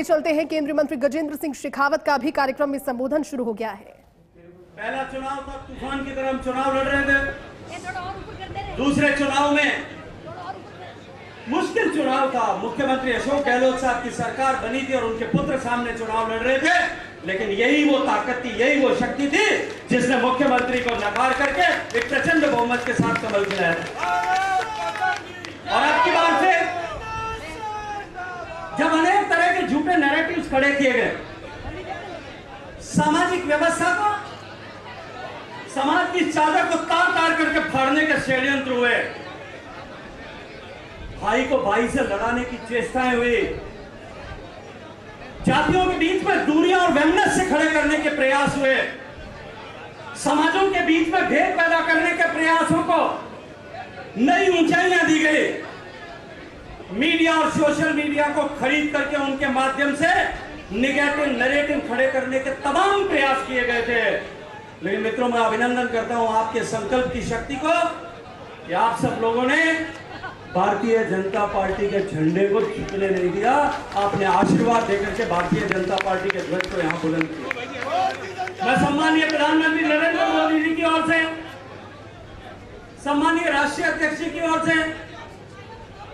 चलते हैं, केंद्रीय मंत्री गजेंद्र सिंह शेखावत का भी कार्यक्रम में संबोधन शुरू हो गया है। पहला चुनाव था, तूफान की तरह हम चुनाव लड़ रहे थे। दूसरे चुनाव में मुश्किल चुनाव था, मुख्यमंत्री अशोक गहलोत साहब की सरकार बनी थी और उनके पुत्र सामने चुनाव लड़ रहे थे, लेकिन यही वो ताकत थी, यही वो शक्ति थी जिसने मुख्यमंत्री को नकार करके एक प्रचंड बहुमत के साथ कमल खिलाया था। और अब की बार से जब अनेक तरह के झूठे नैरेटिव्स खड़े किए गए, सामाजिक व्यवस्था को, समाज की चादर को तार तार करके फाड़ने के षड्यंत्र हुए, भाई को भाई से लड़ाने की चेष्टाएं हुई, जातियों के बीच में दूरियां और वैमनस्य खड़े करने के प्रयास हुए, समाजों के बीच में भेद पैदा करने के प्रयासों को नई ऊंचाइयां दी गई। मीडिया और सोशल मीडिया को खरीद करके उनके माध्यम से निगेटिव नैरेटिव खड़े करने के तमाम प्रयास किए गए थे। लेकिन मित्रों, मैं अभिनंदन करता हूं आपके संकल्प की शक्ति को कि आप सब लोगों ने भारतीय जनता पार्टी के झंडे को झुकने नहीं दिया। आपने आशीर्वाद देकर के भारतीय जनता पार्टी के ध्वज को यहां बुलंद किया। मैं सम्मानीय प्रधानमंत्री नरेंद्र मोदी जी की ओर से, सम्मानीय राष्ट्रीय अध्यक्ष जी की ओर से,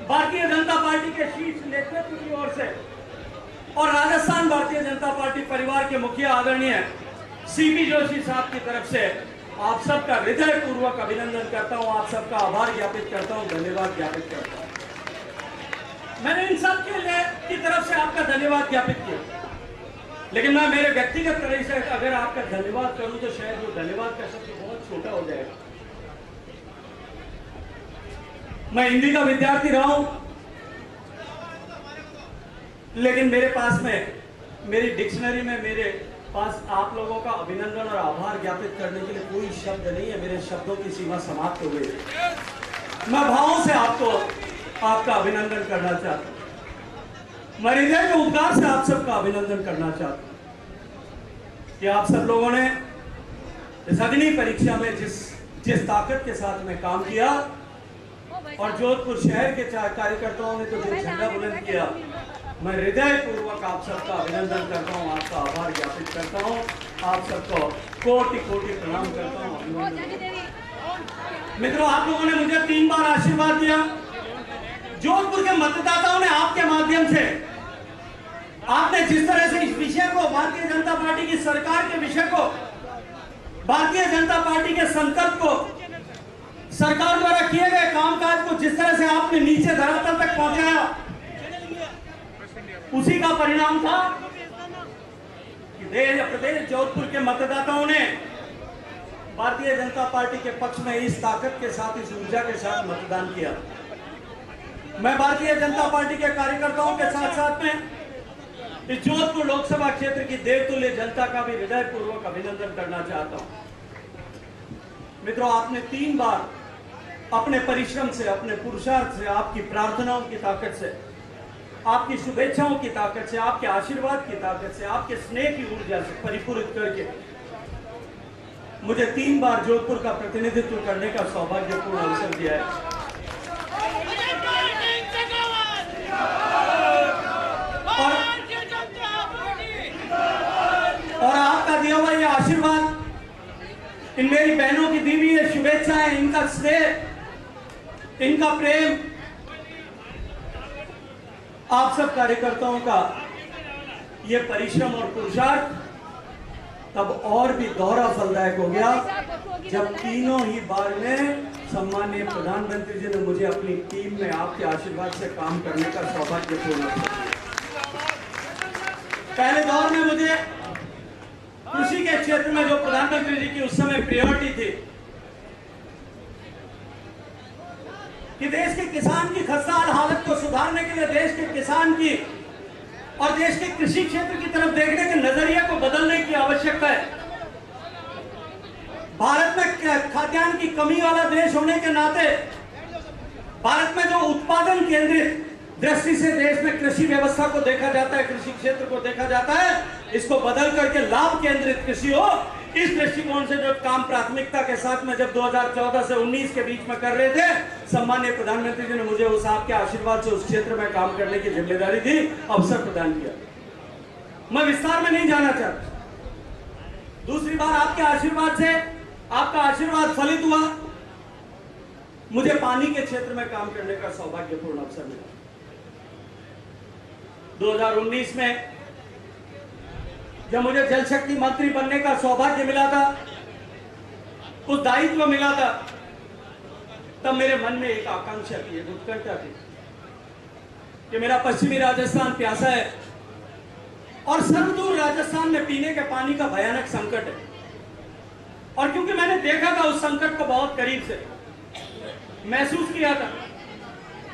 भारतीय जनता पार्टी के शीर्ष नेतृत्व की ओर से और राजस्थान भारतीय जनता पार्टी परिवार के मुखिया आदरणीय सीपी जोशी साहब की तरफ से आप सबका हृदय पूर्वक अभिनंदन करता हूं, आप सबका आभार ज्ञापित करता हूं, धन्यवाद ज्ञापित करता हूं। मैंने इन सब के लिए की तरफ से आपका धन्यवाद ज्ञापित किया, लेकिन मैं मेरे व्यक्तिगत तरह से अगर आपका धन्यवाद करूं तो शायद वो धन्यवाद का शब्द बहुत छोटा हो जाएगा। मैं हिंदी का विद्यार्थी रहा हूं, लेकिन मेरे पास में, मेरी डिक्शनरी में मेरे पास आप लोगों का अभिनंदन और आभार ज्ञापित करने के लिए कोई शब्द नहीं है। मेरे शब्दों की सीमा समाप्त हो गई। मैं भावों से आपका अभिनंदन करना चाहता हूं, मैं हृदय के उद्गार से आप सबका अभिनंदन करना चाहता हूं कि आप सब लोगों ने इस अग्नि परीक्षा में जिस ताकत के साथ में काम किया और जोधपुर शहर के कार्यकर्ताओं ने तो जो झंडा बुलंद किया, मैं हृदय पूर्वक आप सबका अभिनंदन करता हूं, आपका आभार ज्ञापित करता हूं, आप सबको कोटि कोटि प्रणाम करता हूं। मित्रों, आप लोगों ने मुझे 3 बार आशीर्वाद दिया। जोधपुर के मतदाताओं ने आपके माध्यम से, आपने जिस तरह से इस विषय को, भारतीय जनता पार्टी की सरकार के विषय को, भारतीय जनता पार्टी के संकल्प को, सरकार द्वारा किए गए कामकाज को जिस तरह से आपने नीचे धरातल तक पहुंचाया, उसी का परिणाम था कि देश प्रदेश जोधपुर के मतदाताओं ने भारतीय जनता पार्टी के पक्ष में इस ताकत के साथ, इस ऊर्जा के साथ मतदान किया। मैं भारतीय जनता पार्टी के कार्यकर्ताओं के साथ साथ में इस जोधपुर लोकसभा क्षेत्र की देवतुल्य जनता का भी हृदय पूर्वक अभिनंदन करना चाहता हूं। मित्रों, आपने 3 बार अपने परिश्रम से, अपने पुरुषार्थ से, आपकी प्रार्थनाओं की ताकत से, आपकी शुभेच्छाओं की ताकत से, आपके आशीर्वाद की ताकत से, आपके स्नेह की ऊर्जा से परिपूरित करके मुझे 3 बार जोधपुर का प्रतिनिधित्व करने का सौभाग्यपूर्ण अवसर दिया है। और आपका दिया हुआ ये आशीर्वाद, इन मेरी बहनों की दी हुई ये शुभेच्छाएं, इनका स्नेह, इनका प्रेम, आप सब कार्यकर्ताओं का ये परिश्रम और पुरुषार्थ तब और भी दोहरा फलदायक हो गया जब तीनों ही बार में सम्माननीय प्रधानमंत्री जी ने मुझे अपनी टीम में आपके आशीर्वाद से काम करने का सौभाग्य पूर्ण किया। पहले दौर में मुझे कृषि के क्षेत्र में जो प्रधानमंत्री जी की उस समय प्रायोरिटी थी कि देश के किसान की खस्ताहाल हालत को सुधारने के लिए देश के किसान की और देश के कृषि क्षेत्र की तरफ देखने के नजरिए को बदलने की आवश्यकता है। भारत में खाद्यान्न की कमी वाला देश होने के नाते भारत में जो उत्पादन केंद्रित दृष्टि से देश में कृषि व्यवस्था को देखा जाता है, कृषि क्षेत्र को देखा जाता है, इसको बदल करके लाभ केंद्रित कृषि हो, इस दृष्टिकोण से जो काम प्राथमिकता के साथ में जब 2014 से 19 के बीच में कर रहे थे, सम्माननीय प्रधानमंत्री जी ने मुझे उस आपके आशीर्वाद से उस क्षेत्र में काम करने की जिम्मेदारी दी, अवसर प्रदान किया। मैं विस्तार में नहीं जाना चाहता। दूसरी बार आपके आशीर्वाद से, आपका आशीर्वाद फलित हुआ, मुझे पानी के क्षेत्र में काम करने का सौभाग्यपूर्ण अवसर मिला। 2019 में जब मुझे जल शक्ति मंत्री बनने का सौभाग्य मिला था, उस दायित्व मिला था, तब मेरे मन में एक आकांक्षा थी, एक उत्कंठा थी कि मेरा पश्चिमी राजस्थान प्यासा है और सर्वदूर राजस्थान में पीने के पानी का भयानक संकट है। और क्योंकि मैंने देखा था उस संकट को बहुत करीब से, महसूस किया था,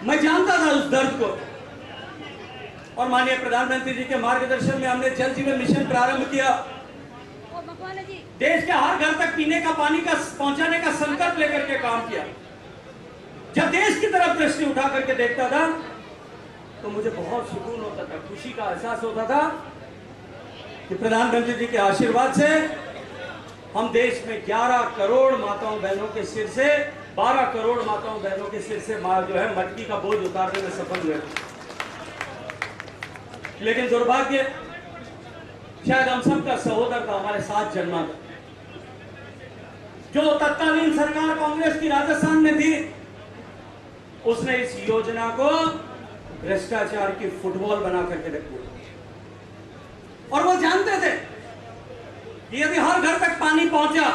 मैं जानता था उस दर्द को, और माननीय प्रधानमंत्री जी के मार्गदर्शन में हमने जल जीवन मिशन प्रारंभ किया। देश के हर घर तक पीने का पानी का पहुंचाने का संकल्प लेकर के काम किया। जब देश की तरफ दृष्टि उठा करके देखता था तो मुझे बहुत सुकून होता था, खुशी का एहसास होता था कि प्रधानमंत्री जी के आशीर्वाद से हम देश में 11 करोड़ माताओं बहनों के सिर से, 12 करोड़ माताओं बहनों के सिर से जो है मटकी का बोझ उतारने में सफल हुए। लेकिन दुर्भाग्य, शायद हम सबका सहोदर था, हमारे साथ जन्मा था, जो तत्कालीन सरकार कांग्रेस की राजस्थान में थी, उसने इस योजना को भ्रष्टाचार की फुटबॉल बना करके रख दिया। और वो जानते थे कि यदि हर घर तक पानी पहुंचा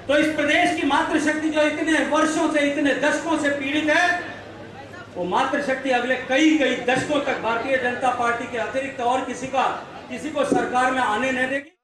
तो इस प्रदेश की मातृशक्ति जो इतने वर्षों से, इतने दशकों से पीड़ित है, वो मातृशक्ति अगले कई दशकों तक भारतीय जनता पार्टी के अतिरिक्त और किसी को सरकार में आने नहीं देगी।